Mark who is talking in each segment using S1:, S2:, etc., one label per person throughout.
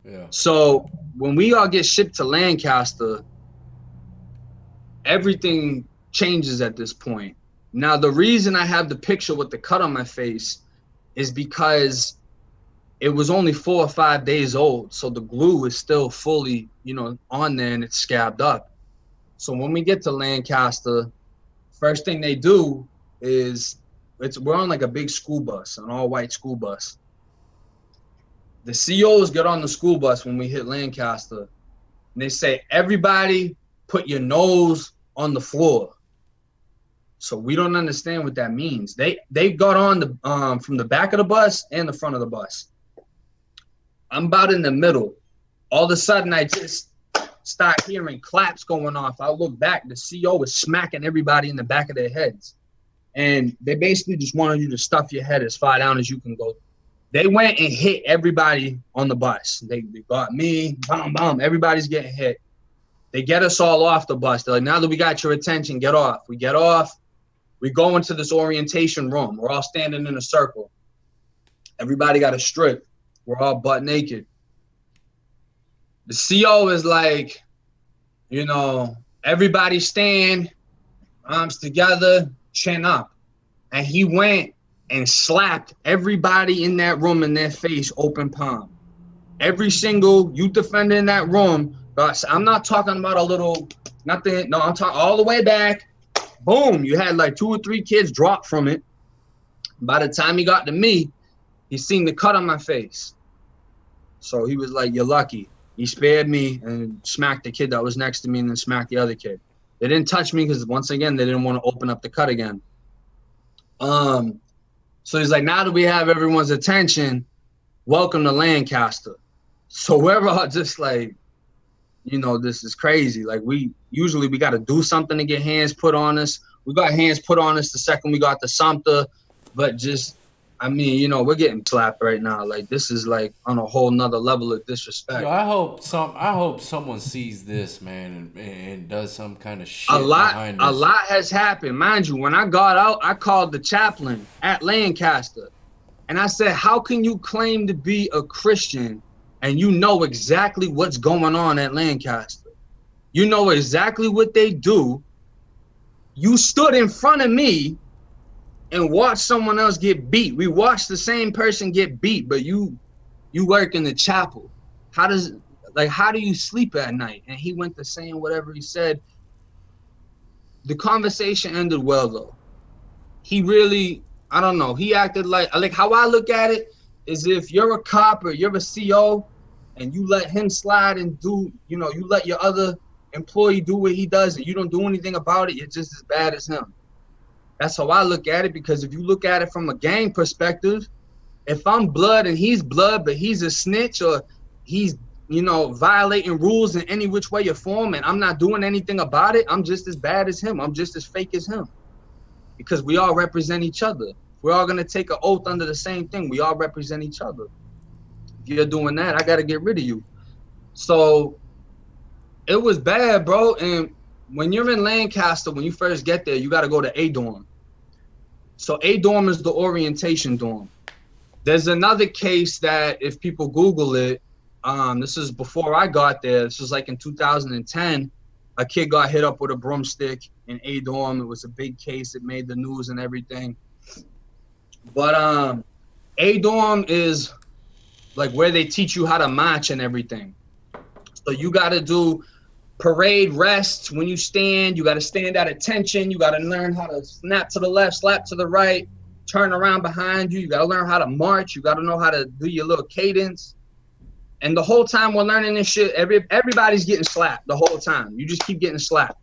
S1: Yeah.
S2: So when we all get shipped to Lancaster, everything changes at this point. Now, the reason I have the picture with the cut on my face is because it was only 4 or 5 days old. So the glue is still fully, on there and it's scabbed up. So when we get to Lancaster, first thing they do is we're on like a big school bus, an all-white school bus. The COs get on the school bus when we hit Lancaster, and they say, everybody put your nose on the floor. So we don't understand what that means. They got on the from the back of the bus and the front of the bus. I'm about in the middle. All of a sudden, I just start hearing claps going off. I look back. The CO is smacking everybody in the back of their heads. And they basically just wanted you to stuff your head as far down as you can go. They went and hit everybody on the bus. They got me, bam, bam. Everybody's getting hit. They get us all off the bus. They're like, now that we got your attention, get off. We get off. We go into this orientation room. We're all standing in a circle. Everybody got a strip. We're all butt naked. The CO is like, everybody stand, arms together, chin up. And he went and slapped everybody in that room in their face, open palm. Every single youth defender in that room, I'm not talking about a little, nothing, no, I'm talking all the way back. Boom, you had like 2 or 3 kids drop from it. By the time he got to me, he seen the cut on my face. So he was like, you're lucky. He spared me and smacked the kid that was next to me and then smacked the other kid. They didn't touch me because, once again, they didn't want to open up the cut again. So he's like, now that we have everyone's attention, welcome to Lancaster. So we're all just like, this is crazy. Like, we got to do something to get hands put on us. We got hands put on us the second we got to Sumter, but just, we're getting slapped right now. Like, this is like on a whole nother level of disrespect.
S1: Yo, I hope someone sees this, man, and does some kind of shit behind this.
S2: A lot has happened. Mind you, when I got out, I called the chaplain at Lancaster. And I said, how can you claim to be a Christian and you know exactly what's going on at Lancaster? You know exactly what they do. You stood in front of me and watched someone else get beat. We watched the same person get beat, but you work in the chapel. How do you sleep at night? And he went to saying whatever he said. The conversation ended well, though. He really, I don't know. He acted like how I look at it is, if you're a cop or you're a CO and you let him slide and do, you let your other employee do what he does and you don't do anything about it, you're just as bad as him. That's how I look at it, because if you look at it from a gang perspective, if I'm blood and he's blood, but he's a snitch or he's, violating rules in any which way or form, and I'm not doing anything about it, I'm just as bad as him. I'm just as fake as him, because we all represent each other. We're all going to take an oath under the same thing. We all represent each other. If you're doing that, I got to get rid of you. So it was bad, bro. And when you're in Lancaster, when you first get there, you got to go to A dorm. So A dorm is the orientation dorm. There's another case that, if people Google it, this is before I got there. This was like in 2010. A kid got hit up with a broomstick in A dorm. It was a big case. It made the news and everything. But A dorm is like where they teach you how to march and everything. So you got to do parade rests when you stand. You got to stand at attention. You got to learn how to snap to the left, slap to the right, turn around behind you. You got to learn how to march. You got to know how to do your little cadence. And the whole time we're learning this shit, everybody's getting slapped the whole time. You just keep getting slapped.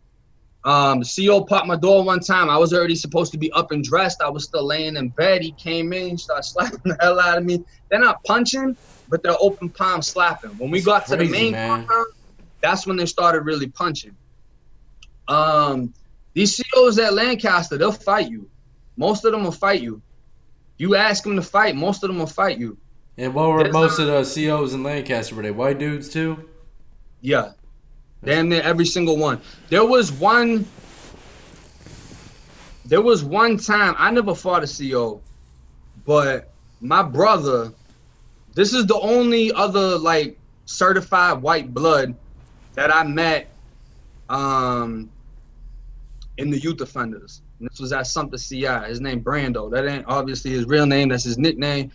S2: The CO popped my door one time. I was already supposed to be up and dressed. I was still laying in bed. He came in, started slapping the hell out of me. They're not punching, but they're open palm slapping. When we got to the main compound, that's when they started really punching. These COs at Lancaster, they'll fight you. Most of them will fight you. You ask them to fight, most of them will fight you.
S1: And what were most of the COs in Lancaster? Were they white dudes too?
S2: Yeah. Damn near every single one. There was one time, I never fought a CO, but my brother, this is the only other like certified white blood that I met in the youth offenders. And this was at Sumter CI. His name Brando. That ain't obviously his real name. That's his nickname.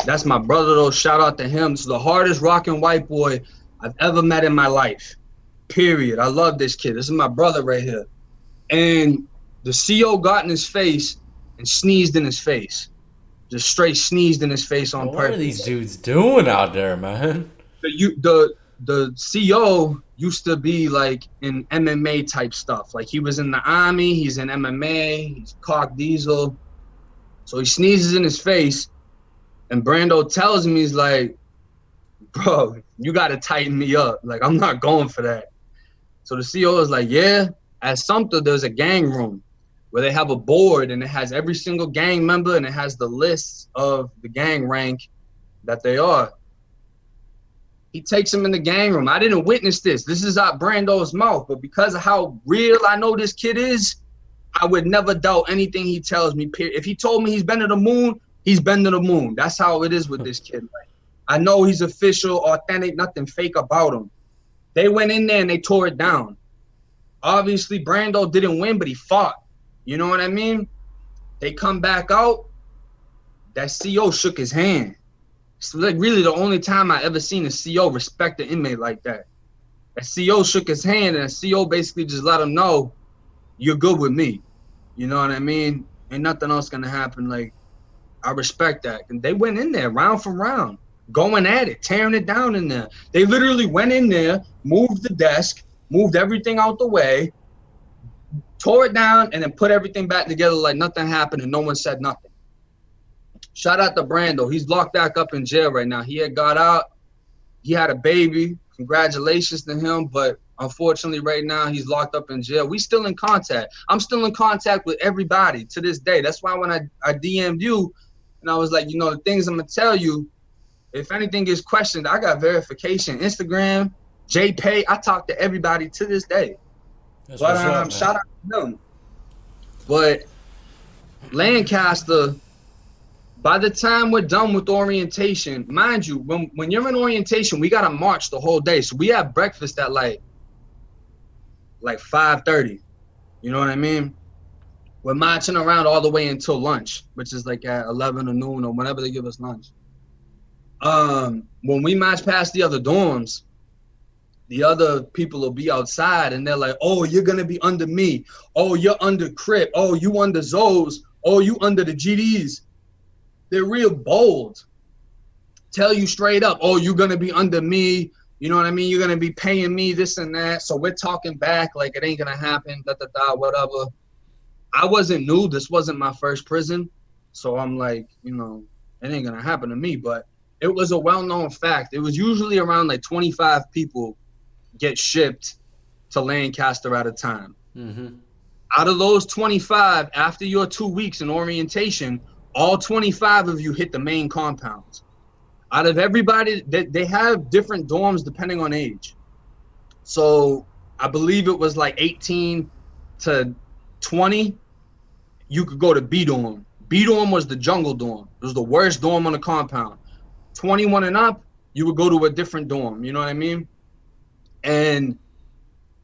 S2: That's my brother though. Shout out to him. This is the hardest rocking white boy I've ever met in my life. Period. I love this kid. This is my brother right here. And the CO got in his face and sneezed in his face. Just straight sneezed in his face on purpose.
S1: What are these dudes doing out there, man?
S2: The CO used to be like in MMA type stuff. Like he was in the army, he's in MMA, he's cock diesel. So he sneezes in his face, and Brando tells him, he's like, bro, you gotta tighten me up. Like, I'm not going for that. So the CO is like, yeah. At Sumter, there's a gang room where they have a board and it has every single gang member and it has the lists of the gang rank that they are. He takes him in the gang room. I didn't witness this. This is out Brando's mouth, but because of how real I know this kid is, I would never doubt anything he tells me. If he told me he's been to the moon, he's been to the moon. That's how it is with this kid. Like, I know he's official, authentic, nothing fake about him. They went in there and they tore it down. Obviously, Brando didn't win, but he fought. You know what I mean? They come back out. That CO shook his hand. It's like really the only time I ever seen a CO respect an inmate like that. That CO shook his hand, and a CO basically just let him know, you're good with me. You know what I mean? Ain't nothing else gonna happen. Like, I respect that. And they went in there round for round, going at it, tearing it down in there. They literally went in there, moved the desk, moved everything out the way, tore it down, and then put everything back together like nothing happened and no one said nothing. Shout out to Brando. He's locked back up in jail right now. He had got out. He had a baby. Congratulations to him. But unfortunately, right now, he's locked up in jail. We still in contact. I'm still in contact with everybody to this day. That's why when I DM'd you, and I was like, you know, the things I'm going to tell you, if anything is questioned, I got verification. Instagram, JPay, I talk to everybody to this day.
S1: That's
S2: But shout out to them. But Lancaster, by the time we're done with orientation, mind you, when you're in orientation, we gotta march the whole day. So we have breakfast at like 5:30. You know what I mean? We're marching around all the way until lunch, which is like at 11 or noon or whenever they give us lunch. When we march past the other dorms, the other people will be outside and they're like, oh, you're gonna be under me. Oh, you're under Crip. Oh, you under Zoes. Oh, you under the GDs. They're real bold. Tell you straight up, oh, you're gonna be under me. You know what I mean? You're gonna be paying me this and that. So we're talking back like it ain't gonna happen, whatever. I wasn't new. This wasn't my first prison. So I'm like, you know, it ain't gonna happen to me. But it was a well-known fact. It was usually around like 25 people get shipped to Lancaster at a time. Mm-hmm. Out of those 25, after your 2 weeks in orientation, all 25 of you hit the main compounds. Out of everybody, they have different dorms depending on age. So I believe it was like 18 to 20, you could go to B dorm. B dorm was the jungle dorm. It was the worst dorm on the compound. 21 and up, you would go to a different dorm. You know what I mean? And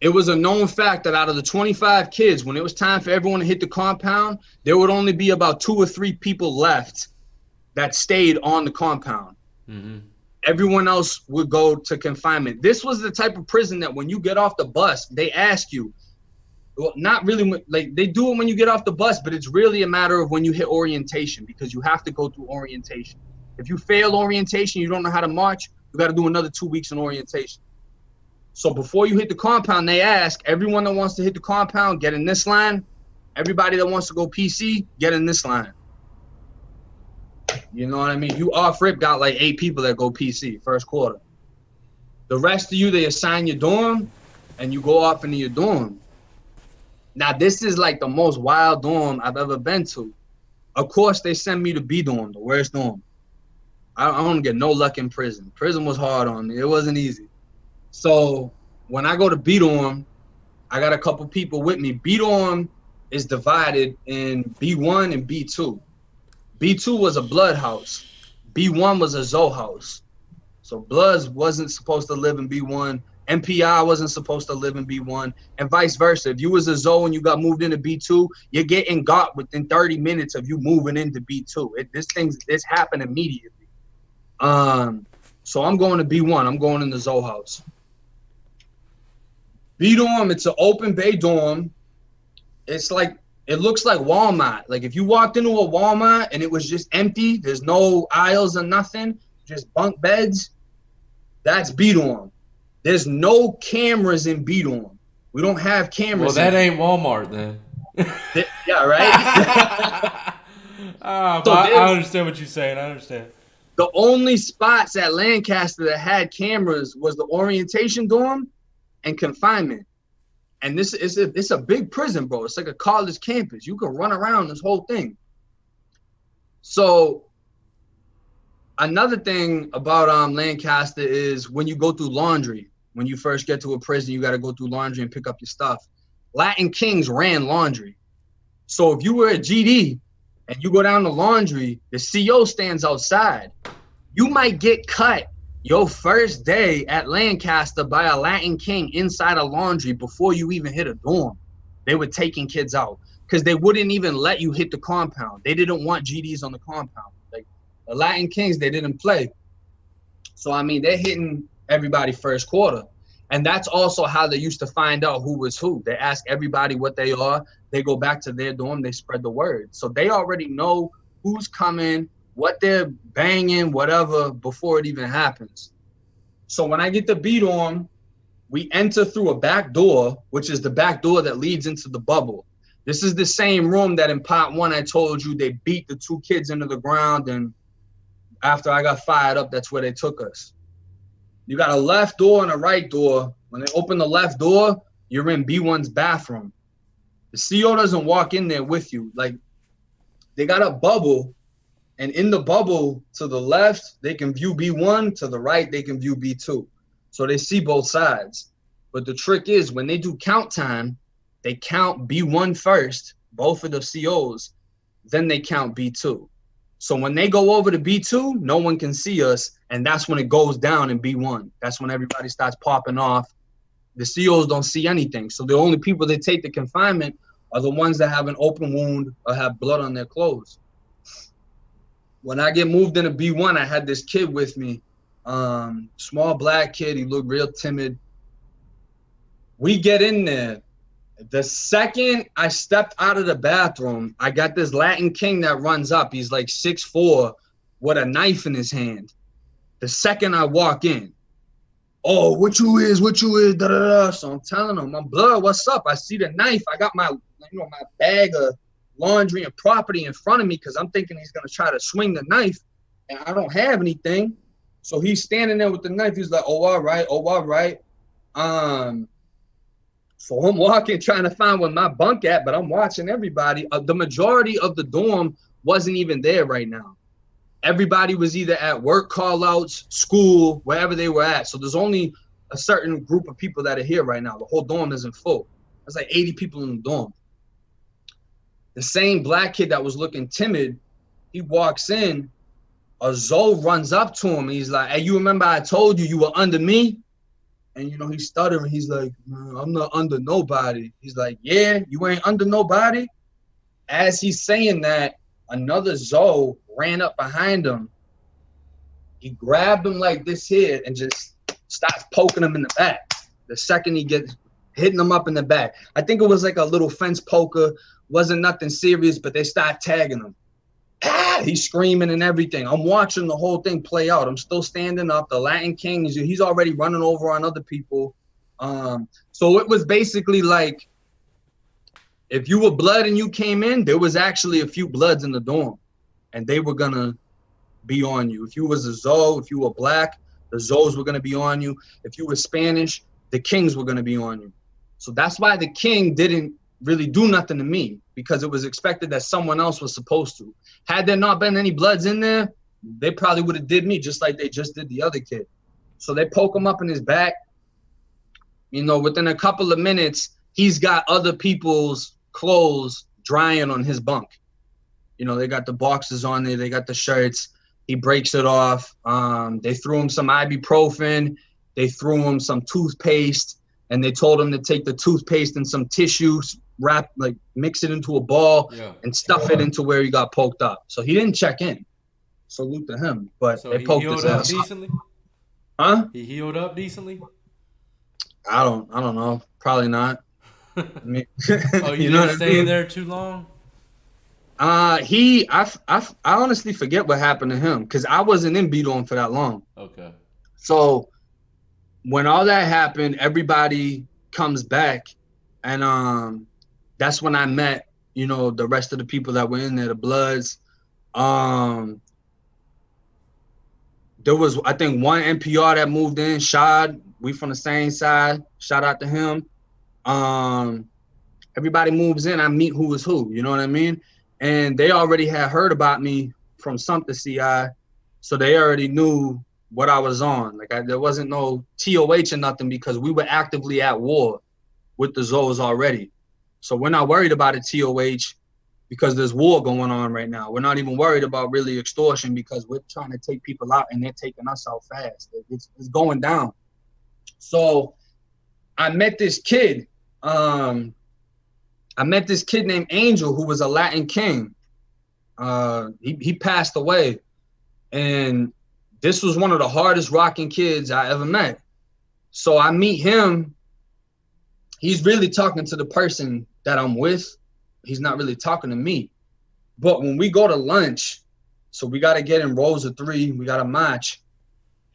S2: it was a known fact that out of the 25 kids, when it was time for everyone to hit the compound, there would only be about 2 or 3 people left that stayed on the compound. Mm-hmm. Everyone else would go to confinement. This was the type of prison that when you get off the bus, they ask you, well, not really, like they do it when you get off the bus, but it's really a matter of when you hit orientation because you have to go through orientation. If you fail orientation, you don't know how to march, you got to do another 2 weeks in orientation. So before you hit the compound, they ask everyone that wants to hit the compound, get in this line. Everybody that wants to go PC, get in this line. You know what I mean? You off rip got like 8 people that go PC first quarter. The rest of you, they assign your dorm and you go off into your dorm. Now, this is like the most wild dorm I've ever been to. Of course, they send me to B dorm, the worst dorm. I don't get no luck in prison. Prison was hard on me. It wasn't easy. So when I go to B dorm, I got a couple people with me. B dorm is divided in B1 and B2. B2 was a blood house. B1 was a Zoe house. So Bloods wasn't supposed to live in B1. MPI wasn't supposed to live in B1, and vice versa. If you was a Zoe and you got moved into B2, you're getting got within 30 minutes of you moving into B2. This happened immediately. So I'm going to B1. I'm going in the Zoe house. B dorm, it's an open bay dorm. It's like, it looks like Walmart. Like if you walked into a Walmart and it was just empty, there's no aisles or nothing, just bunk beds, that's B dorm. There's no cameras in B dorm. We don't have cameras.
S1: Well, that ain't Walmart then.
S2: Yeah, right?
S1: I understand what you're saying. I understand.
S2: The only spots at Lancaster that had cameras was the orientation dorm and confinement. And it's a big prison, bro. It's like a college campus. You can run around this whole thing. So another thing about Lancaster is when you go through laundry, when you first get to a prison, you got to go through laundry and pick up your stuff. Latin Kings ran laundry. So if you were a GD and you go down to laundry, the CO stands outside. You might get cut your first day at Lancaster by a Latin King inside a laundry before you even hit a dorm. They were taking kids out because they wouldn't even let you hit the compound. They didn't want GDs on the compound. Like the Latin Kings, they didn't play. So, I mean, they're hitting everybody first quarter. And that's also how they used to find out who was who. They ask everybody what they are. They go back to their dorm. They spread the word. So they already know who's coming, what they're banging, whatever, before it even happens. So when I get to B dorm, we enter through a back door, which is the back door that leads into the bubble. This is the same room that in part one I told you they beat the two kids into the ground, and after I got fired up, that's where they took us. You got a left door and a right door. When they open the left door, you're in B1's bathroom. The CO doesn't walk in there with you. Like, they got a bubble, and in the bubble to the left, they can view B1. To the right, they can view B2. So they see both sides. But the trick is when they do count time, they count B1 first, both of the COs, then they count B2. So when they go over to B2, no one can see us, and that's when it goes down in B1. That's when everybody starts popping off. The COs don't see anything. So the only people that take the confinement are the ones that have an open wound or have blood on their clothes. When I get moved into B1, I had this kid with me, small black kid. He looked real timid. We get in there. The second I stepped out of the bathroom, I got this Latin King that runs up. He's like 6'4" with a knife in his hand. The second I walk in, oh, what you is, da da da. So I'm telling him, my blood, what's up? I see the knife. I got my bag of laundry and property in front of me because I'm thinking he's gonna try to swing the knife, and I don't have anything. So he's standing there with the knife. He's like, oh, all right, oh, all right. So I'm walking, trying to find where my bunk at, but I'm watching everybody. The majority of the dorm wasn't even there right now. Everybody was either at work call-outs, school, wherever they were at. So there's only a certain group of people that are here right now. The whole dorm isn't full. There's like 80 people in the dorm. The same black kid that was looking timid, he walks in, a Zoe runs up to him, and he's like, hey, you remember I told you were under me? And, he's stuttering. He's like, I'm not under nobody. He's like, yeah, you ain't under nobody? As he's saying that, another Zoe ran up behind him. He grabbed him like this here and just starts poking him in the back. The second he gets hitting him up in the back. I think it was like a little fence poker. Wasn't nothing serious, but they start tagging him. He's screaming and everything. I'm watching the whole thing play out. I'm still standing up. The Latin King, he's already running over on other people. So it was basically like, if you were blood and you came in, there was actually a few bloods in the dorm, and they were gonna be on you. If you was a Zoe, if you were black, the Zoes were gonna be on you. If you were Spanish, the Kings were gonna be on you. So that's why the King didn't really do nothing to me, because it was expected that someone else was supposed to. Had there not been any bloods in there, they probably would have did me just like they just did the other kid. So they poke him up in his back. Within a couple of minutes, he's got other people's clothes drying on his bunk. They got the boxes on there. They got the shirts. He breaks it off. They threw him some ibuprofen. They threw him some toothpaste, and they told him to take the toothpaste and some tissue, mix it into a ball, and stuff it into where he got poked up. So he didn't check in. Salute to him. But
S1: So
S2: they
S1: he
S2: poked
S1: healed
S2: his
S1: up
S2: ass.
S1: decently?
S2: Huh?
S1: He healed up decently?
S2: I don't know. Probably not. I mean,
S1: Oh, you didn't stay in there too long?
S2: I honestly forget what happened to him because I wasn't in B-Dorm for that long.
S1: Okay.
S2: So when all that happened, everybody comes back, and that's when I met, the rest of the people that were in there, the Bloods. There was, I think, one NPR that moved in, Shad. We from the same side. Shout out to him. Everybody moves in. I meet who is who. You know what I mean? And they already had heard about me from something CI, so they already knew what I was on. There wasn't no TOH or nothing because we were actively at war with the Zoes already. So we're not worried about a TOH because there's war going on right now. We're not even worried about really extortion because we're trying to take people out and they're taking us out fast. It's going down. So I met this kid. I met this kid named Angel who was a Latin king. He passed away. And this was one of the hardest rocking kids I ever met. So I meet him. He's really talking to the person that I'm with. He's not really talking to me. But when we go to lunch, so we got to get in rows of 3. We got to match.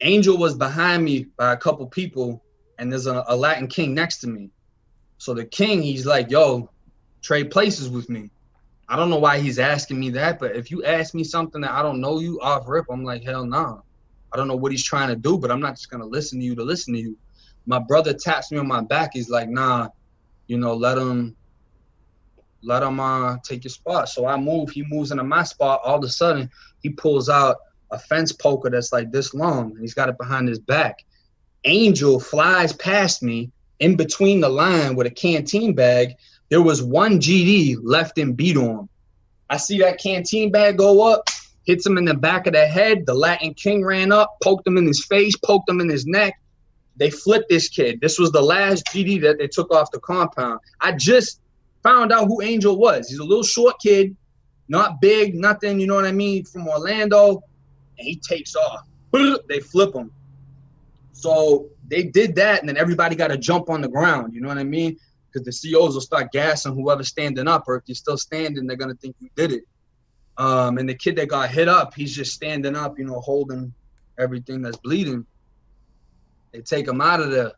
S2: Angel was behind me by a couple people, and there's a Latin king next to me. So the king, he's like, yo, trade places with me. I don't know why he's asking me that, but if you ask me something that I don't know you off rip, I'm like, hell no. Nah. I don't know what he's trying to do, but I'm not just going to listen to you. My brother taps me on my back. He's like, nah, let him take your spot. So I move. He moves into my spot. All of a sudden, he pulls out a fence poker that's like this long. And he's got it behind his back. Angel flies past me in between the line with a canteen bag. There was one GD left in B-Dorm. I see that canteen bag go up, hits him in the back of the head. The Latin king ran up, poked him in his face, poked him in his neck. They flipped this kid. This was the last GD that they took off the compound. I just found out who Angel was. He's a little short kid, not big, nothing, you know what I mean, from Orlando, and he takes off. They flip him. So they did that, and then everybody got to jump on the ground, you know what I mean? Because the COs will start gassing whoever's standing up, or if you're still standing, they're going to think you did it. And the kid that got hit up, he's just standing up, holding everything that's bleeding. They take him out of there.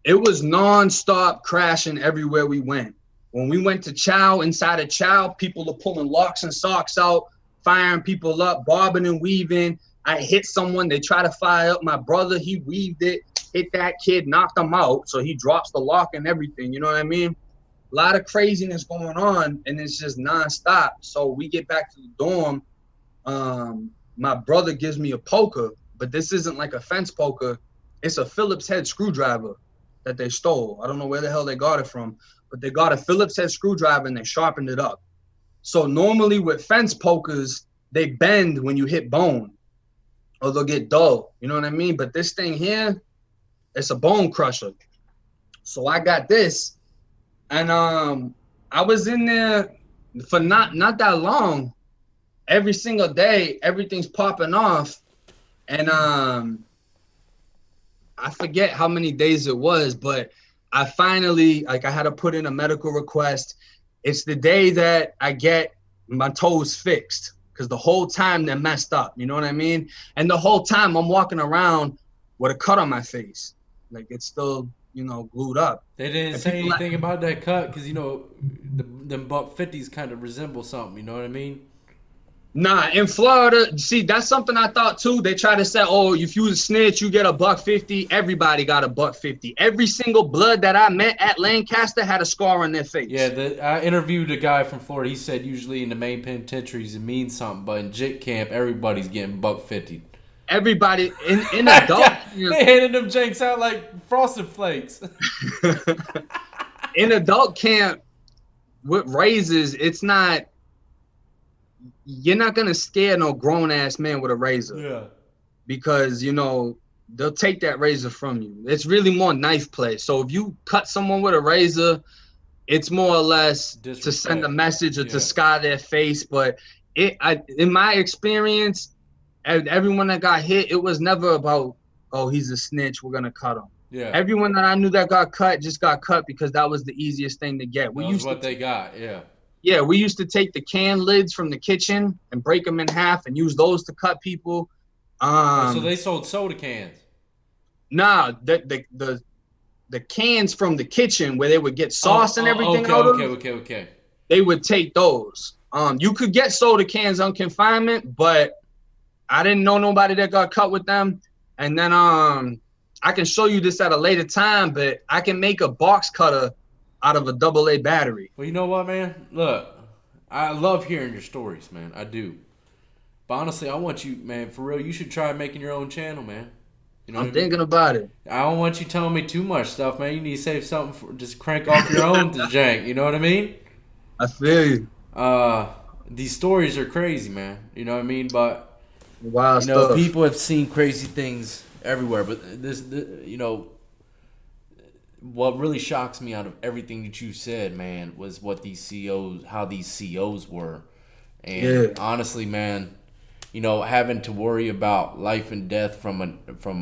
S2: It was nonstop crashing everywhere we went. When we went to Chow, inside of Chow, people are pulling locks and socks out, firing people up, bobbing and weaving. I hit someone, they try to fire up my brother, he weaved it, hit that kid, knocked him out, so he drops the lock and everything, you know what I mean? A lot of craziness going on, and it's just nonstop. So we get back to the dorm, my brother gives me a poker, but this isn't like a fence poker, it's a Phillips head screwdriver that they stole. I don't know where the hell they got it from, but they got a Phillips head screwdriver and they sharpened it up. So normally with fence pokers, they bend when you hit bone, or they'll get dull, you know what I mean? But this thing here, it's a bone crusher. So I got this, and I was in there for not that long. Every single day, everything's popping off, and I forget how many days it was, but I finally, I had to put in a medical request. It's the day that I get my toes fixed, because the whole time they're messed up, you know what I mean? And the whole time I'm walking around with a cut on my face. Like, it's still, glued up.
S1: They didn't say anything about that cut because, them buck 50s kind of resemble something, you know what I mean?
S2: Nah, in Florida, see, that's something I thought too. They try to say, oh, if you a snitch, you get a $150. Everybody got a $150. Every single blood that I met at Lancaster had a scar on their face.
S1: Yeah, I interviewed a guy from Florida. He said usually in the main penitentiaries it means something, but in JIT camp, everybody's getting $150.
S2: Everybody in adult camp,
S1: they handed them janks out like Frosted Flakes.
S2: In adult camp with raises, it's not. you're not gonna scare no grown ass man with a razor.
S1: Yeah.
S2: Because you know they'll take that razor from you. It's really more knife play. So if you cut someone with a razor, it's more or less to send a
S1: Disrespect.
S2: message or to
S1: Yeah.
S2: scar their face. But in my experience, everyone that got hit, it was never about, oh, he's a snitch, we're gonna cut him.
S1: Yeah.
S2: Everyone that I knew that got cut just got cut because that was the easiest thing to get.
S1: That was what they got. Yeah.
S2: Yeah, we used to take the can lids from the kitchen and break them in half and use those to cut people.
S1: So they sold soda cans.
S2: Nah, the cans from the kitchen where they would get sauce and everything out of.
S1: Okay.
S2: They would take those. You could get soda cans on confinement, but I didn't know nobody that got cut with them. And then I can show you this at a later time, but I can make a box cutter out of a AA battery.
S1: Well, you know what, man? Look, I love hearing your stories, man. I do. But honestly, I want you, man, for real, you should try making your own channel, man. You know
S2: I'm thinking about it.
S1: I don't want you telling me too much stuff, man. You need to save something for just crank off your own to jank. You know what I mean?
S2: I feel you.
S1: These stories are crazy, man. You know what I mean? But
S2: wild stuff.
S1: People have seen crazy things everywhere. But this, you know, what really shocks me out of everything that you said, man, was what these COs, how these COs were, and honestly, man. You know, having to worry about life and death from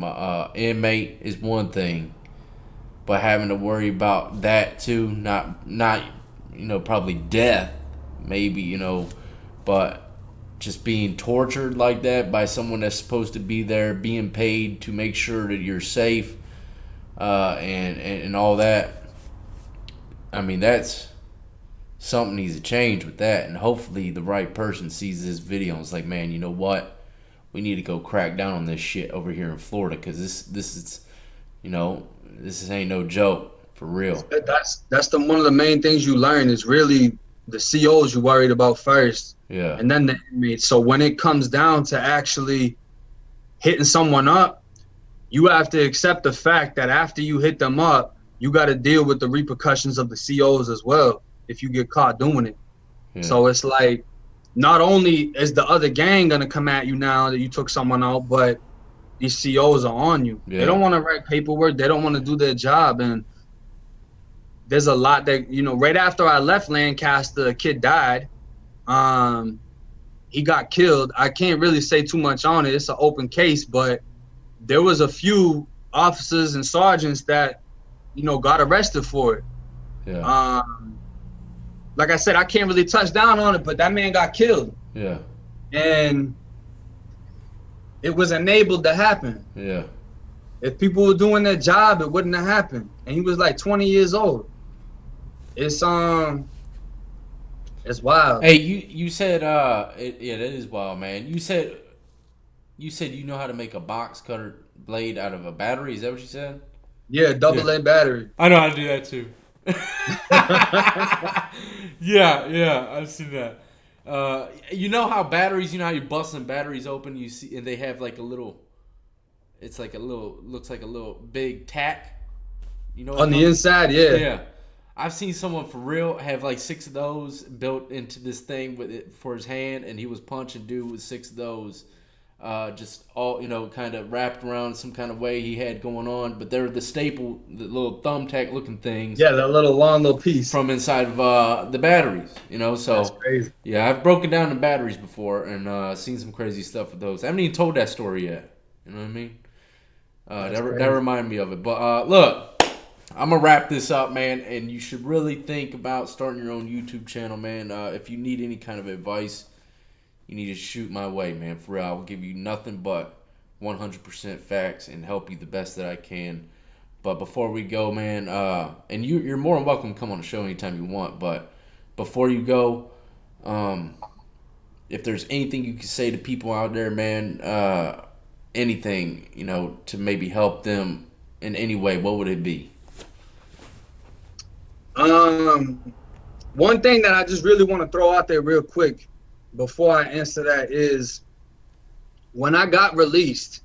S1: a inmate is one thing, but having to worry about that too, not you know, probably death, maybe, you know, but just being tortured like that by someone that's supposed to be there, being paid to make sure that you're safe, and all that. I mean, that's something needs to change with that, and hopefully the right person sees this video and is like, man, you know what, we need to go crack down on this shit over here in Florida, because this is, you know, this ain't no joke, for real.
S2: That's one of the main things you learn is really the COs you worried about first, and then the inmates. So when it comes down to actually hitting someone up, you have to accept the fact that after you hit them up, you got to deal with the repercussions of the COs as well if you get caught doing it. So it's like, not only is the other gang gonna come at you now that you took someone out, but these COs are on you. They don't want to write paperwork. They don't want to do their job. And there's a lot that, you know, right after I left Lancaster, a kid died. He got killed. I can't really say too much on it. It's an open case, but there was a few officers and sergeants that, you know, got arrested for it. Like I said, I can't really touch down on it, but that man got killed. And it was enabled to happen. If people were doing their job, it wouldn't have happened. And he was like 20 years old. It's wild.
S1: Hey, you said that is wild, man. You said you know how to make a box cutter blade out of a battery. Is that what you said?
S2: Yeah, AA battery.
S1: I know how to do that too. yeah, I've seen that. You know how batteries, you know how you're busting batteries open, you see, and they have like a little, it's like a little, looks like a little big tack. You know,
S2: on the inside,
S1: yeah. I've seen someone for real have like 6 of those built into this thing with it for his hand, and he was punching dude with 6 of those. Just all, you know, kind of wrapped around some kind of way he had going on, but they're the staple, the little thumbtack looking things.
S2: Yeah, that long little piece
S1: from inside of the batteries, you know. So
S2: that's crazy.
S1: Yeah, I've broken down the batteries before and seen some crazy stuff with those. I haven't even told that story yet. You know what I mean? That reminded me of it. But look, I'm gonna wrap this up, man. And you should really think about starting your own YouTube channel, man. If you need any kind of advice, you need to shoot my way, man. For real, I will give you nothing but 100% facts and help you the best that I can. But before we go, man, and you're more than welcome to come on the show anytime you want. But before you go, if there's anything you can say to people out there, man, anything, you know, to maybe help them in any way, what would it be?
S2: One thing that I just really want to throw out there real quick before I answer that is, when I got released,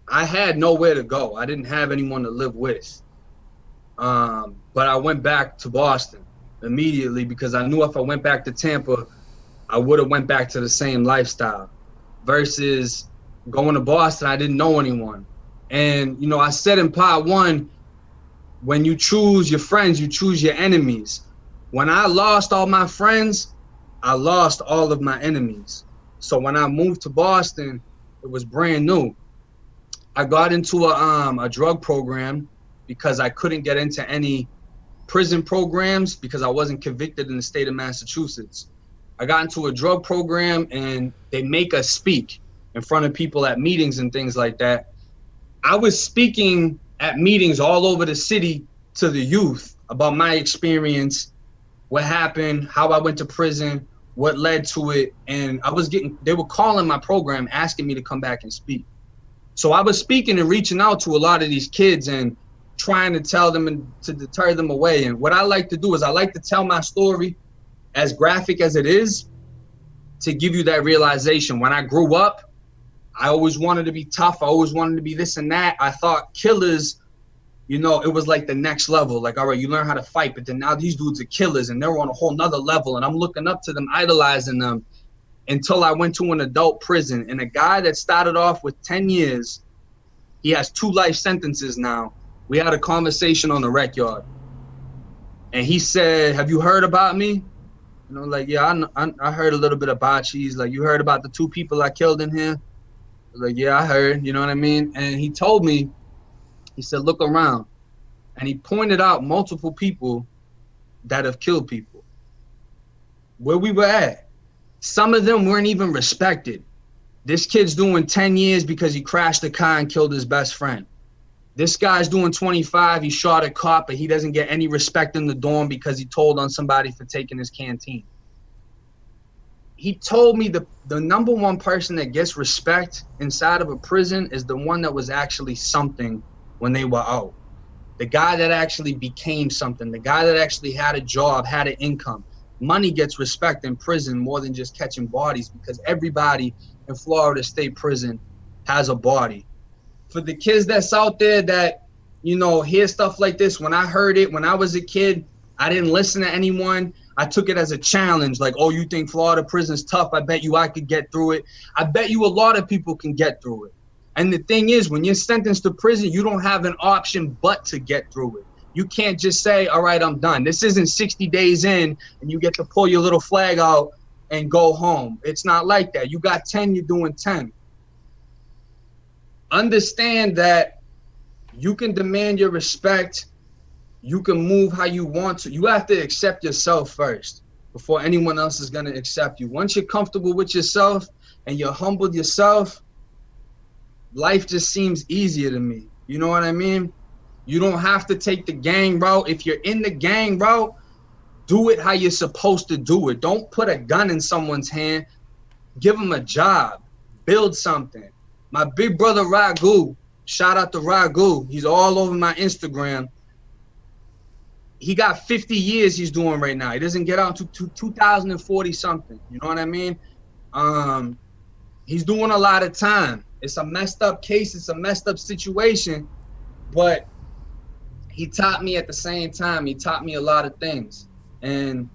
S2: I had nowhere to go. I didn't have anyone to live with. But I went back to Boston immediately because I knew if I went back to Tampa, I would have went back to the same lifestyle. Versus going to Boston, I didn't know anyone. And, you know, I said in part one, when you choose your friends, you choose your enemies. When I lost all my friends, I lost all of my enemies. So when I moved to Boston, it was brand new. I got into a drug program because I couldn't get into any prison programs because I wasn't convicted in the state of Massachusetts. I got into a drug program and they make us speak in front of people at meetings and things like that. I was speaking at meetings all over the city to the youth about my experience, what happened, how I went to prison, what led to it. And they were calling my program, asking me to come back and speak. So I was speaking and reaching out to a lot of these kids and trying to tell them and to deter them away. And what I like to do is I like to tell my story as graphic as it is to give you that realization. When I grew up, I always wanted to be tough. I always wanted to be this and that. I thought killers, you know, it was like the next level. Like, all right, you learn how to fight, but then now these dudes are killers and they're on a whole nother level. And I'm looking up to them, idolizing them, until I went to an adult prison. And a guy that started off with 10 years, he has 2 life sentences now. We had a conversation on the rec yard. And he said, have you heard about me? You know, like, yeah, I heard a little bit about you. He's like, you heard about the 2 people I killed in here? I was like, yeah, I heard, you know what I mean? And he told me, he said, look around. And he pointed out multiple people that have killed people. Where we were at. Some of them weren't even respected. This kid's doing 10 years because he crashed a car and killed his best friend. This guy's doing 25, he shot a cop, but he doesn't get any respect in the dorm because he told on somebody for taking his canteen. He told me the number one person that gets respect inside of a prison is the one that was actually something when they were out. The guy that actually became something, the guy that actually had a job, had an income. Money gets respect in prison more than just catching bodies because everybody in Florida State Prison has a body. For the kids that's out there that, you know, hear stuff like this, when I heard it, when I was a kid, I didn't listen to anyone. I took it as a challenge. Like, oh, you think Florida prison's tough? I bet you I could get through it. I bet you a lot of people can get through it. And the thing is, when you're sentenced to prison, you don't have an option but to get through it. You can't just say, all right, I'm done. This isn't 60 days in and you get to pull your little flag out and go home. It's not like that. You got 10, you're doing 10. Understand that you can demand your respect. You can move how you want to. You have to accept yourself first before anyone else is going to accept you. Once you're comfortable with yourself and you're humbled yourself, life just seems easier to me. You know what I mean? You don't have to take the gang route. If you're in the gang route, do it how you're supposed to do it. Don't put a gun in someone's hand. Give them a job. Build something. My big brother Ragu, shout out to Ragu. He's all over my Instagram. He got 50 years he's doing right now. He doesn't get out to 2040 something. You know what I mean? He's doing a lot of time. It's a messed up case. It's a messed up situation. But he taught me at the same time. He taught me a lot of things. And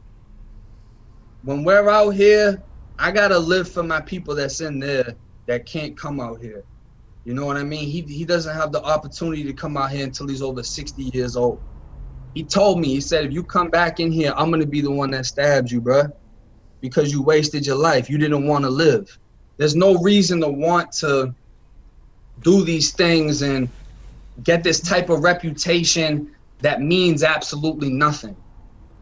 S2: when we're out here, I got to live for my people that's in there that can't come out here. You know what I mean? He doesn't have the opportunity to come out here until he's over 60 years old. He told me, he said, if you come back in here, I'm going to be the one that stabs you, bro, because you wasted your life. You didn't want to live. There's no reason to want to do these things and get this type of reputation that means absolutely nothing.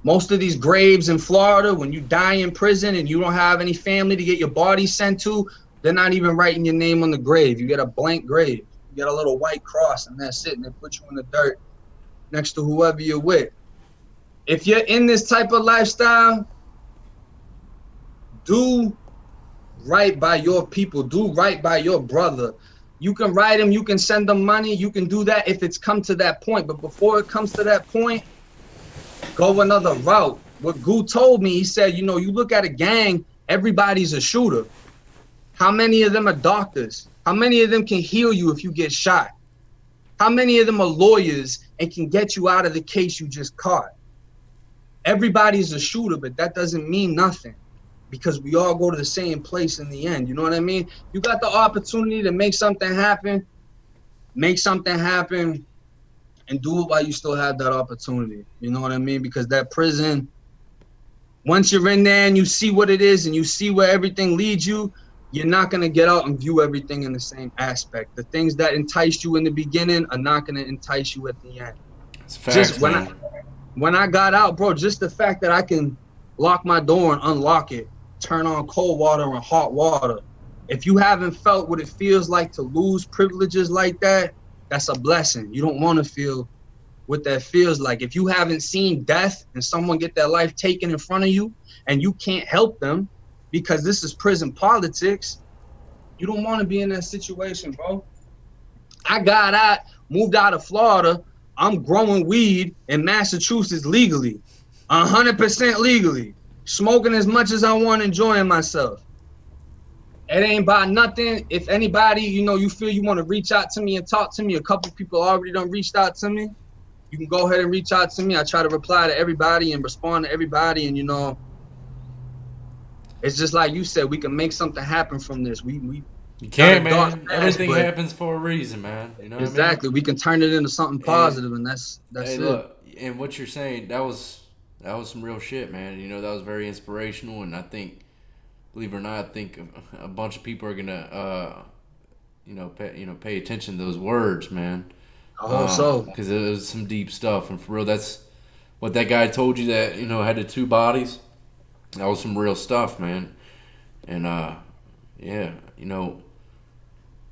S2: Most of these graves in Florida, when you die in prison and you don't have any family to get your body sent to, they're not even writing your name on the grave. You get a blank grave. You get a little white cross and that's it. And they put you in the dirt next to whoever you're with. If you're in this type of lifestyle, do right by your people. Do right by your brother. You can write them, you can send them money, you can do that if it's come to that point. But before it comes to that point, go another route. What Gu told me, he said, you know, you look at a gang, everybody's a shooter. How many of them are doctors? How many of them can heal you if you get shot? How many of them are lawyers and can get you out of the case you just caught? Everybody's a shooter, but that doesn't mean nothing. because we all go to the same place in the end. You know what I mean? You got the opportunity to make something happen, and do it while you still have that opportunity. You know what I mean? Because that prison, once you're in there and you see what it is and you see where everything leads you, you're not going to get out and view everything in the same aspect. The things that enticed you in the beginning are not going to entice you at the end.
S1: It's facts,
S2: Just
S1: man.
S2: when I got out, bro, just the fact that I can lock my door and unlock it, turn on cold water and hot water. If you haven't felt what it feels like to lose privileges like that, that's a blessing. You don't want to feel what that feels like. If you haven't seen death and someone get their life taken in front of you and you can't help them because this is prison politics, you don't want to be in that situation, bro. I got out, moved out of Florida. I'm growing weed in Massachusetts legally, 100% legally, smoking as much as I want, enjoying myself. It ain't about nothing. If anybody, you feel you want to reach out to me and talk to me, a couple people already done reached out to me. You can go ahead and reach out to me. I try to reply to everybody and respond to everybody. And, it's just like you said, we can make something happen from this. You
S1: can't, man. Everything happens for a reason, man. You know
S2: exactly.
S1: what I mean?
S2: We can turn it into something positive, and that's
S1: hey,
S2: it.
S1: Look, and what you're saying, that was some real shit, man. That was very inspirational, and I think, believe it or not, I think a bunch of people are gonna, pay attention to those words, man.
S2: I hope so.
S1: Because it was some deep stuff, and for real, that's what that guy told you that had the two bodies. That was some real stuff, man. And yeah,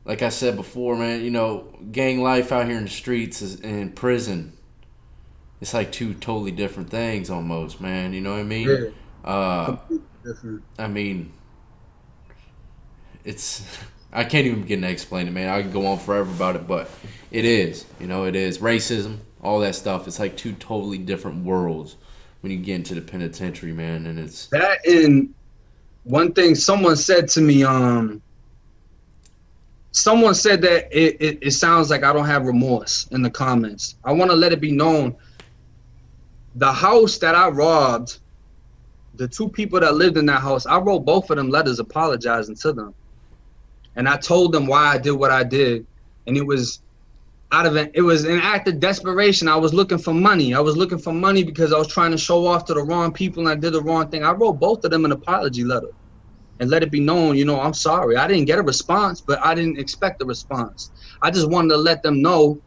S1: like I said before, man, gang life out here in the streets in prison, it's like two totally different things almost, man. You know what I mean?
S2: Yeah. Completely different.
S1: I mean, I can't even begin to explain it, man. I can go on forever about it, but it is. It is. Racism, all that stuff. It's like two totally different worlds when you get into the penitentiary, man. And it's
S2: that. And one thing someone said to me, someone said that it sounds like I don't have remorse in the comments. I want to let it be known, the house that I robbed, the two people that lived in that house, I wrote both of them letters apologizing to them. And I told them why I did what I did. And it was an act of desperation. I was looking for money. I was looking for money because I was trying to show off to the wrong people and I did the wrong thing. I wrote both of them an apology letter and let it be known, I'm sorry. I didn't get a response, but I didn't expect a response. I just wanted to let them know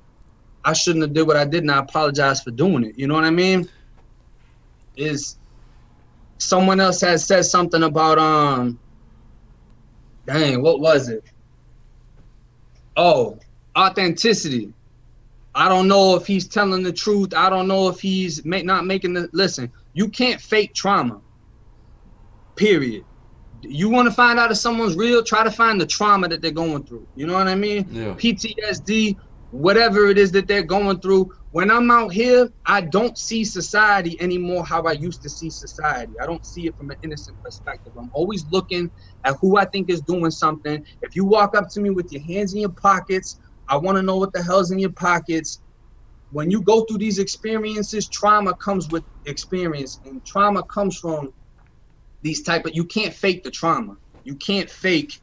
S2: I shouldn't have did what I did and I apologize for doing it. You know what I mean? Someone else has said something about, dang, what was it? Oh, authenticity. I don't know if he's telling the truth. I don't know if he's not making the... Listen, you can't fake trauma. Period. You want to find out if someone's real, try to find the trauma that they're going through. You know what I mean?
S1: Yeah.
S2: PTSD, whatever it is that they're going through. When I'm out here, I don't see society anymore how I used to see society. I don't see it from an innocent perspective. I'm always looking at who I think is doing something. If you walk up to me with your hands in your pockets, I want to know what the hell's in your pockets. When you go through these experiences, trauma comes with experience, and trauma comes from these type of... You can't fake the trauma. You can't fake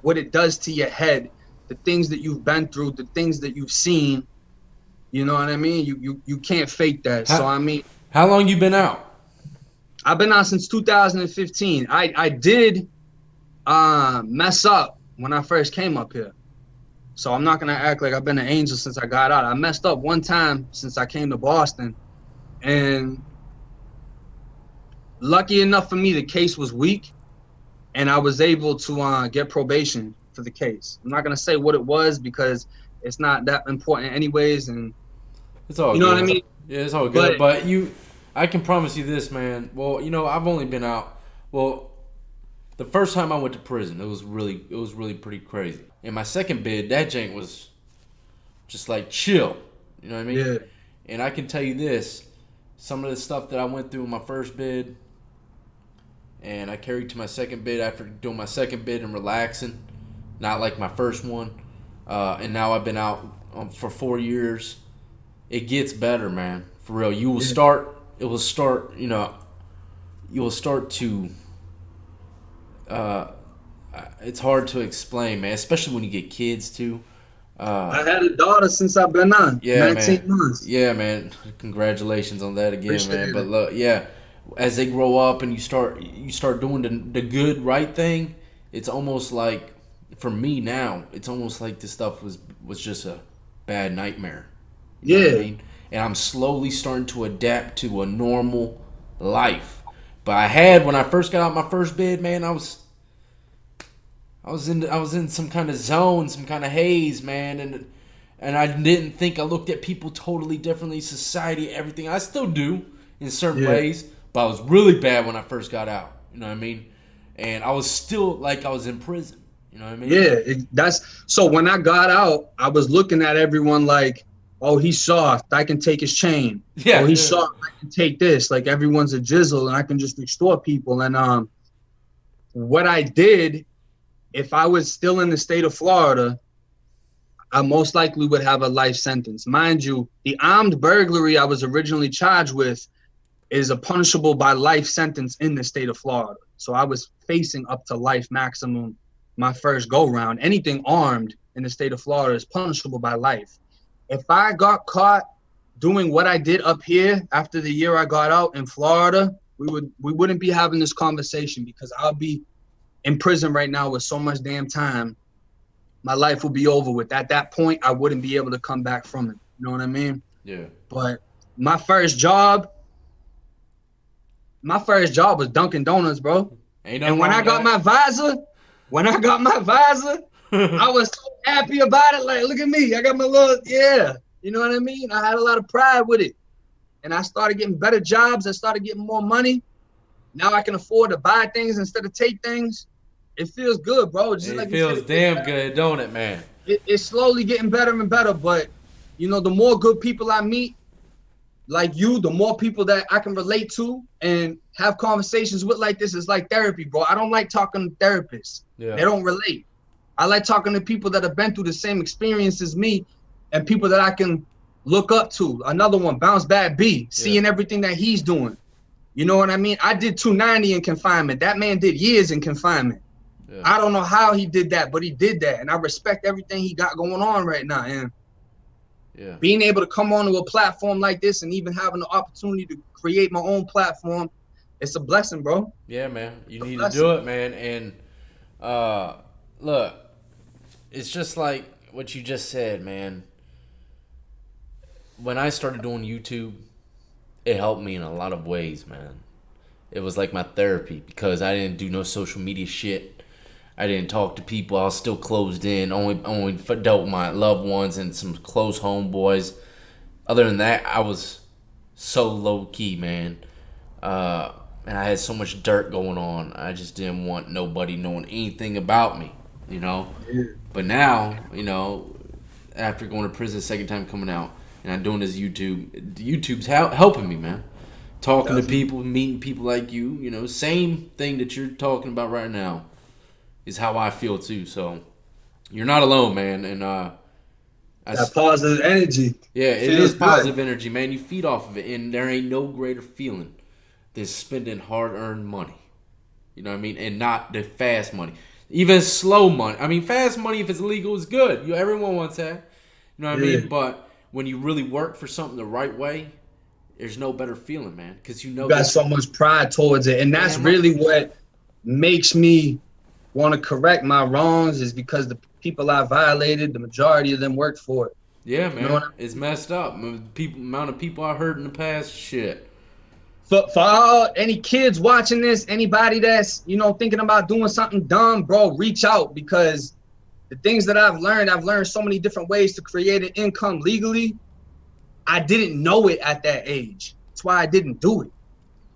S2: what it does to your head, the things that you've been through, the things that you've seen. You know what I mean? You can't fake that.
S1: How long you been out?
S2: I've been out since 2015. I did mess up when I first came up here. So I'm not gonna act like I've been an angel since I got out. I messed up one time since I came to Boston, and lucky enough for me, the case was weak, and I was able to get probation for the case. I'm not gonna say what it was because it's not that important anyways, and
S1: it's all
S2: you know
S1: good.
S2: what I mean?
S1: Yeah, it's all good. But I can promise you this, man. Well, I've only been out. Well, the first time I went to prison, it was really pretty crazy. And my second bid, that jank was just like chill. You know what I mean?
S2: Yeah.
S1: And I can tell you this, some of the stuff that I went through in my first bid, and I carried to my second bid after doing my second bid and relaxing, not like my first one. And now I've been out for 4 years. It gets better, man. For real. You will start to uh, it's hard to explain, man. Especially when you get kids too.
S2: I had a daughter since I've been on
S1: Yeah,
S2: 19
S1: man.
S2: months.
S1: Yeah, man. Congratulations on that again,
S2: Appreciate
S1: man. But
S2: it.
S1: look, yeah, as they grow up and you start doing the good right thing, it's almost like for me now, it's almost like this stuff was just a bad nightmare. You know what I
S2: Yeah,
S1: mean? And I'm slowly starting to adapt to a normal life. But I had when I first got out my first bid, man, I was in some kind of zone, some kind of haze, man, and I didn't think I looked at people totally differently, society, everything. I still do in certain
S2: yeah,
S1: ways, but I was really bad when I first got out. You know what I mean? And I was still like I was in prison. You know what I mean?
S2: yeah. That's so. When I got out, I was looking at everyone like, "Oh, he's soft. I can take his chain. Oh,
S1: Yeah,
S2: he's
S1: yeah,
S2: soft. I can take this. Like everyone's a jizzle, and I can just extort people." And what I did, if I was still in the state of Florida, I most likely would have a life sentence. Mind you, the armed burglary I was originally charged with is a punishable by life sentence in the state of Florida. So I was facing up to life maximum my first go round. Anything armed in the state of Florida is punishable by life. If I got caught doing what I did up here after the year I got out in Florida, we wouldn't be having this conversation because I'll be in prison right now with so much damn time. My life will be over with. At that point, I wouldn't be able to come back from it. You know what I mean?
S1: yeah.
S2: But my first job, was Dunkin' Donuts, bro.
S1: Ain't
S2: And
S1: nothing wrong with
S2: when I got my visor, I
S1: that.
S2: was so happy about it. Like, look at me, I got my little, yeah. You know what I mean? I had a lot of pride with it. And I started getting better jobs. I started getting more money. Now I can afford to buy things instead of take things. It feels good, bro. Just
S1: It
S2: like you said,
S1: feels damn good, don't it, man?
S2: it's slowly getting better and better. But, you know, the more good people I meet, like you, the more people that I can relate to and have conversations with like this is like therapy, bro. I don't like talking to therapists.
S1: Yeah,
S2: They don't relate. I like talking to people that have been through the same experience as me and people that I can look up to. Another one, Bounce Back B,
S1: yeah,
S2: seeing everything that he's doing. You know what I mean? I did 290 in confinement. That man did years in confinement.
S1: yeah,
S2: I don't know how he did that, but he did that. And I respect everything he got going on right now. And
S1: yeah.
S2: being able to come onto a platform like this and even having the opportunity to create my own platform, it's a blessing, bro.
S1: Yeah, man. You
S2: It's a
S1: need to do
S2: blessing.
S1: it, man. And look, it's just like what you just said, man. When I started doing YouTube, it helped me in a lot of ways, man. It was like my therapy because I didn't do no social media shit. I didn't talk to people. I was still closed in. Only dealt with my loved ones and some close homeboys. Other than that, I was so low key, man. And I had so much dirt going on. I just didn't want nobody knowing anything about me, you know.
S2: Yeah.
S1: But now, you know, after going to prison the second time coming out, and I'm doing this YouTube's helping me, man. Talking to
S2: Definitely.
S1: people, meeting people like you know, same thing that you're talking about right now is how I feel too. So you're not alone, man. And
S2: That positive energy
S1: yeah, it
S2: feels
S1: is
S2: good.
S1: positive energy, man. You feed off of it, and there ain't no greater feeling than spending hard-earned money. You know what I mean? And not the fast money, even slow money. I mean, fast money if it's legal is good. Everyone wants that. You know what I
S2: Yeah.
S1: mean? But when you really work for something the right way, there's no better feeling, man. Because you
S2: You
S1: know
S2: got
S1: that.
S2: so much pride towards it. And that's
S1: Damn right.
S2: really what makes me want to correct my wrongs is because the people I violated, the majority of them worked for it.
S1: Yeah,
S2: You know what I
S1: man.
S2: mean?
S1: It's messed up. Amount of people I hurt in the past, shit.
S2: For all any kids watching this, anybody that's, you know, thinking about doing something dumb, bro, reach out because the things that I've learned so many different ways to create an income legally. I didn't know it at that age. That's why I didn't do it.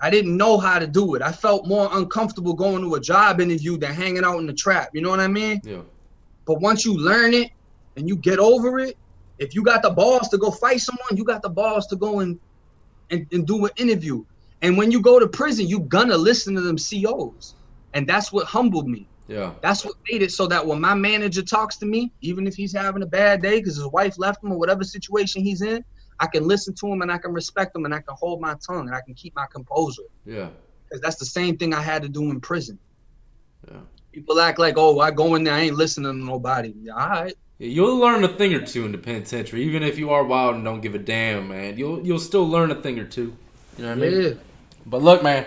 S2: I didn't know how to do it. I felt more uncomfortable going to a job interview than hanging out in the trap. You know what I mean?
S1: Yeah.
S2: But once you learn it and you get over it, if you got the balls to go fight someone, you got the balls to go and do an interview. And when you go to prison, you gonna listen to them COs. And that's what humbled me.
S1: Yeah.
S2: That's what made it so that when my manager talks to me, even if he's having a bad day because his wife left him or whatever situation he's in, I can listen to him and I can respect him and I can hold my tongue and I can keep my composure.
S1: Yeah.
S2: Because that's the same thing I had to do in prison.
S1: Yeah.
S2: People act like, oh, I go in there, I ain't listening to nobody. Yeah, all right.
S1: Yeah, you'll learn a thing or two in the penitentiary, even if you are wild and don't give a damn, man. You'll still learn a thing or two. You know what I mean?
S2: Yeah.
S1: But look, man.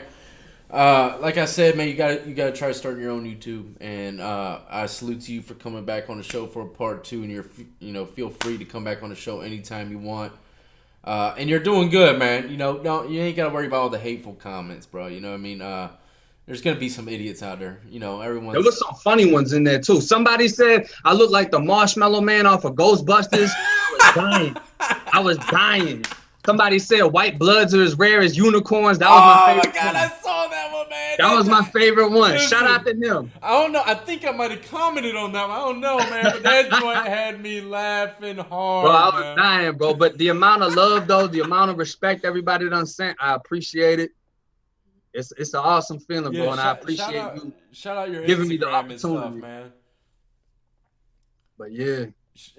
S1: Like I said, man, you gotta try starting your own YouTube, and I salute to you for coming back on the show for a part 2, and feel free to come back on the show anytime you want. And you're doing good, man. You ain't gotta worry about all the hateful comments, bro. You know what I mean? There's gonna be some idiots out there. Everyone's.
S2: There was some funny ones in there too. Somebody said I look like the Marshmallow Man off of Ghostbusters. I was dying. Somebody said white bloods are as rare as unicorns. That was my favorite.
S1: Oh my God,
S2: one.
S1: I saw that one, man.
S2: That was my favorite one.
S1: Listen,
S2: Shout out to them.
S1: I don't know. I think I might have commented on that one. I don't know, man. But that joint had me laughing hard.
S2: Bro, I was dying, bro. But the amount of love, though, the amount of respect everybody done sent, I appreciate it. It's an awesome feeling, bro, and I appreciate you
S1: shout out your
S2: giving
S1: Instagram
S2: me the
S1: and stuff,
S2: opportunity,
S1: man.
S2: But yeah.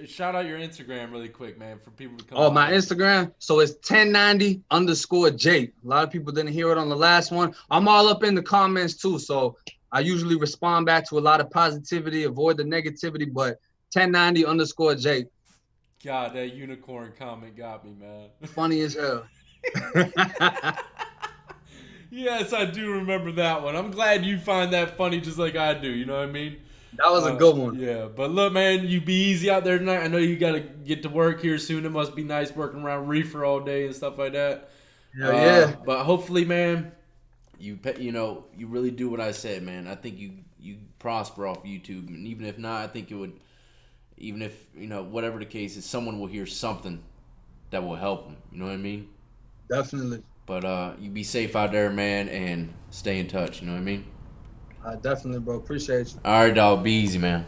S1: Shout out your Instagram really quick, man, for people to come.
S2: Oh, my Instagram. So it's 1090_Jake. A lot of people didn't hear it on the last one. I'm all up in the comments too, so I usually respond back to a lot of positivity, avoid the negativity. But 1090_Jake.
S1: God, that unicorn comment got me, man.
S2: Funny as hell.
S1: Yes, I do remember that one. I'm glad you find that funny just like I do. You know what I mean?
S2: That was a good one.
S1: Yeah, but look, man, you be easy out there tonight. I know you got to get to work here soon. It must be nice working around reefer all day and stuff like that.
S2: Yeah.
S1: But hopefully, man, you really do what I said, man. I think you prosper off YouTube, and even if not, I think it would. Even if whatever the case is, someone will hear something that will help them. You know what I mean?
S2: Definitely.
S1: But you be safe out there, man, and stay in touch. You know what I mean?
S2: Definitely, bro. Appreciate you.
S1: All right, dog. Be easy, man.